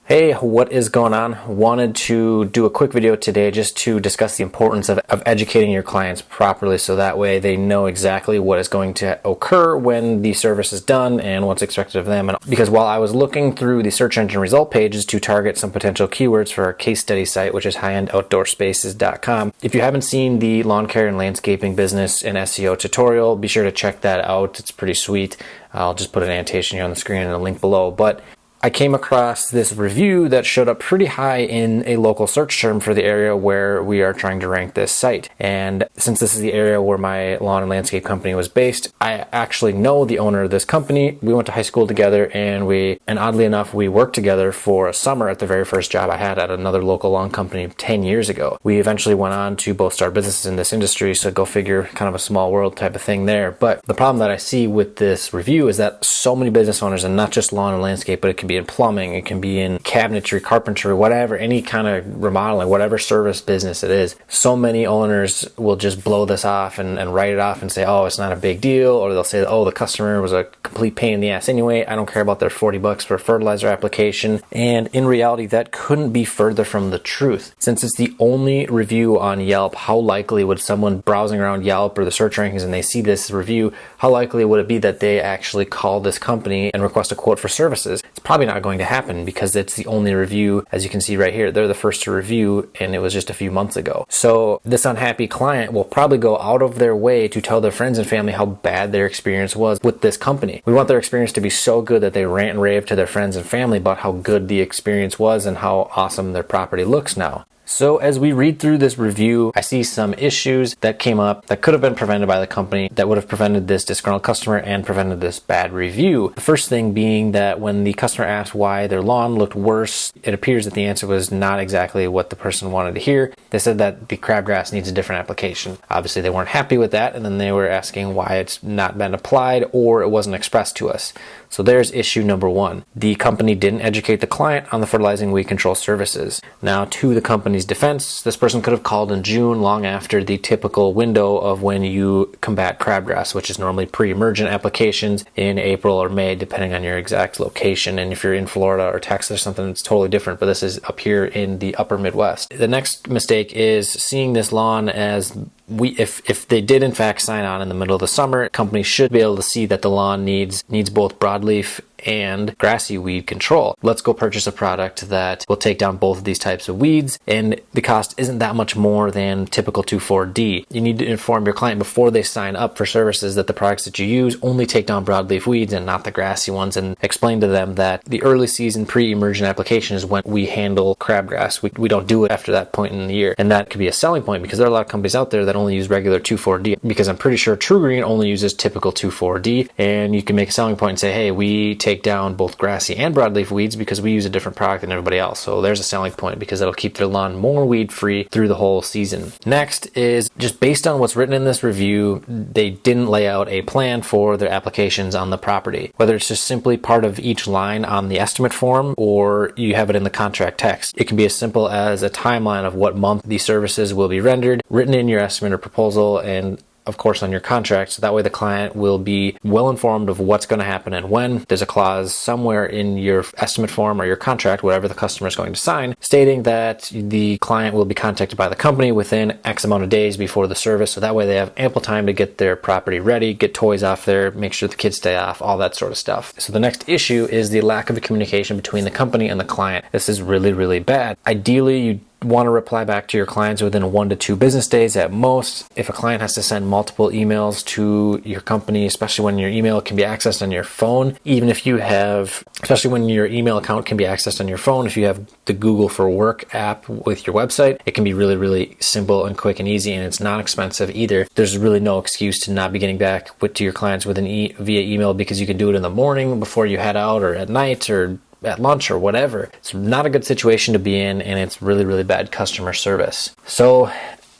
Hey, what is going on? Wanted to do a quick video today just to discuss the importance of educating your clients properly so that way they know exactly what is going to occur when the service is done and what's expected of them. And because while I was looking through the search engine result pages to target some potential keywords for our case study site, which is highendoutdoorspaces.com, if you haven't seen the lawn care and landscaping business and SEO tutorial, be sure to check that out. It's pretty sweet. I'll just put an annotation here on the screen and a link below. But I came across this review that showed up pretty high in a local search term for the area where we are trying to rank this site. And since this is the area where my lawn and landscape company was based, I actually know the owner of this company. We went to high school together and oddly enough, we worked together for a summer at the very first job I had at another local lawn company 10 years ago. We eventually went on to both start businesses in this industry, so go figure, kind of a small world type of thing there. But the problem that I see with this review is that so many business owners, and not just lawn and landscape, but it can be in plumbing, it can be in cabinetry, carpentry, whatever, any kind of remodeling, whatever service business it is. So many owners will just blow this off and write it off and say, oh, it's not a big deal. Or they'll say, oh, the customer was a complete pain in the ass anyway. I don't care about their $40 for a fertilizer application. And in reality, that couldn't be further from the truth. Since it's the only review on Yelp, how likely would someone browsing around Yelp or the search rankings and they see this review, how likely would it be that they actually call this company and request a quote for services? It's probably not going to happen because it's the only review. As you can see right here, they're the first to review and it was just a few months ago. So this unhappy client will probably go out of their way to tell their friends and family how bad their experience was with this company. We want their experience to be so good that they rant and rave to their friends and family about how good the experience was and how awesome their property looks now. So as we read through this review, I see some issues that came up that could have been prevented by the company that would have prevented this disgruntled customer and prevented this bad review. The first thing being that when the customer asked why their lawn looked worse, it appears that the answer was not exactly what the person wanted to hear. They said that the crabgrass needs a different application. Obviously they weren't happy with that, and then they were asking why it's not been applied or it wasn't expressed to us. So there's issue number one. The company didn't educate the client on the fertilizing weed control services. Now, to the company's defense, this person could have called in June, long after the typical window of when you combat crabgrass, which is normally pre-emergent applications in April or May, depending on your exact location. And if you're in Florida or Texas or something, it's totally different, but this is up here in the upper Midwest. The next mistake is seeing this lawn as if they did in fact sign on in the middle of the summer, companies should be able to see that the lawn needs both broadleaf and grassy weed control. Let's go purchase a product that will take down both of these types of weeds, and the cost isn't that much more than typical 2,4-D. You need to inform your client before they sign up for services that the products that you use only take down broadleaf weeds and not the grassy ones, and explain to them that the early season pre-emergent application is when we handle crabgrass. We don't do it after that point in the year, and that could be a selling point because there are a lot of companies out there that only use regular 2,4-D, because I'm pretty sure True Green only uses typical 2,4-D, and you can make a selling point and say, hey, we take down both grassy and broadleaf weeds because we use a different product than everybody else. So there's a selling point because it'll keep their lawn more weed free through the whole season. Next is just based on what's written in this review, they didn't lay out a plan for their applications on the property. Whether it's just simply part of each line on the estimate form or you have it in the contract text. It can be as simple as a timeline of what month these services will be rendered, written in your estimate or proposal, and of course on your contract, so that way the client will be well informed of what's going to happen and when. There's a clause somewhere in your estimate form or your contract, whatever the customer is going to sign, stating that the client will be contacted by the company within X amount of days before the service, so that way they have ample time to get their property ready, get toys off there, make sure the kids stay off, all that sort of stuff. So the next issue is the lack of communication between the company and the client. This is really, really bad. Ideally, you want to reply back to your clients within 1 to 2 business days at most. If a client has to send multiple emails to your company, especially when your email can be accessed on your phone, especially when your email account can be accessed on your phone, if you have the Google for Work app with your website, it can be really, really simple and quick and easy, and it's not expensive either. There's really no excuse to not be getting back to your clients via email, because you can do it in the morning before you head out, or at night, or at lunch, or whatever. It's not a good situation to be in, and it's really, really bad customer service. So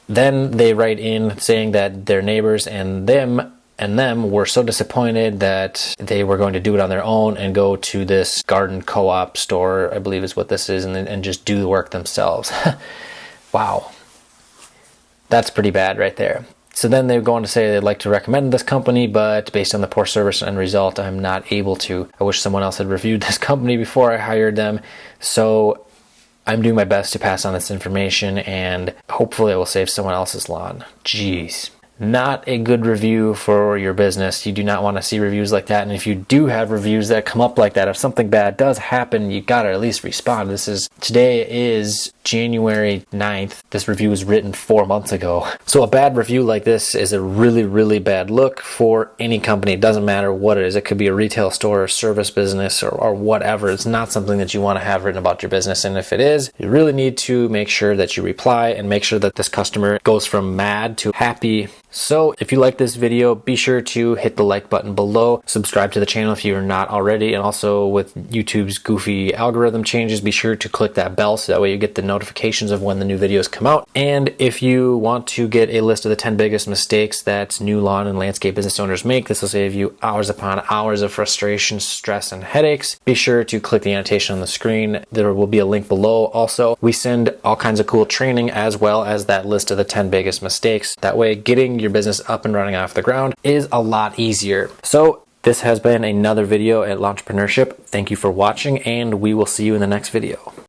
then they write in saying that their neighbors and them were so disappointed that they were going to do it on their own and go to this garden co-op store, I believe is what this is, and just do the work themselves. Wow. That's pretty bad right there. So then they go on to say they'd like to recommend this company, but based on the poor service and result, I'm not able to. I wish someone else had reviewed this company before I hired them. So I'm doing my best to pass on this information, and hopefully it will save someone else's lawn. Jeez. Not a good review for your business. You do not want to see reviews like that. And if you do have reviews that come up like that, if something bad does happen, you got to at least respond. Today is January 9th. This review was written 4 months ago. So a bad review like this is a really, really bad look for any company. It doesn't matter what it is. It could be a retail store, or service business, or whatever. It's not something that you want to have written about your business. And if it is, you really need to make sure that you reply and make sure that this customer goes from mad to happy. So if you like this video, be sure to hit the like button below, subscribe to the channel if you're not already, and also with YouTube's goofy algorithm changes, be sure to click that bell so that way you get the notifications of when the new videos come out. And if you want to get a list of the 10 biggest mistakes that new lawn and landscape business owners make, this will save you hours upon hours of frustration, stress, and headaches. Be sure to click the annotation on the screen. There will be a link below. Also, we send all kinds of cool training as well as that list of the 10 biggest mistakes. That way, getting your business up and running off the ground is a lot easier. So this has been another video at Lawnpreneurship. Thank you for watching, and we will see you in the next video.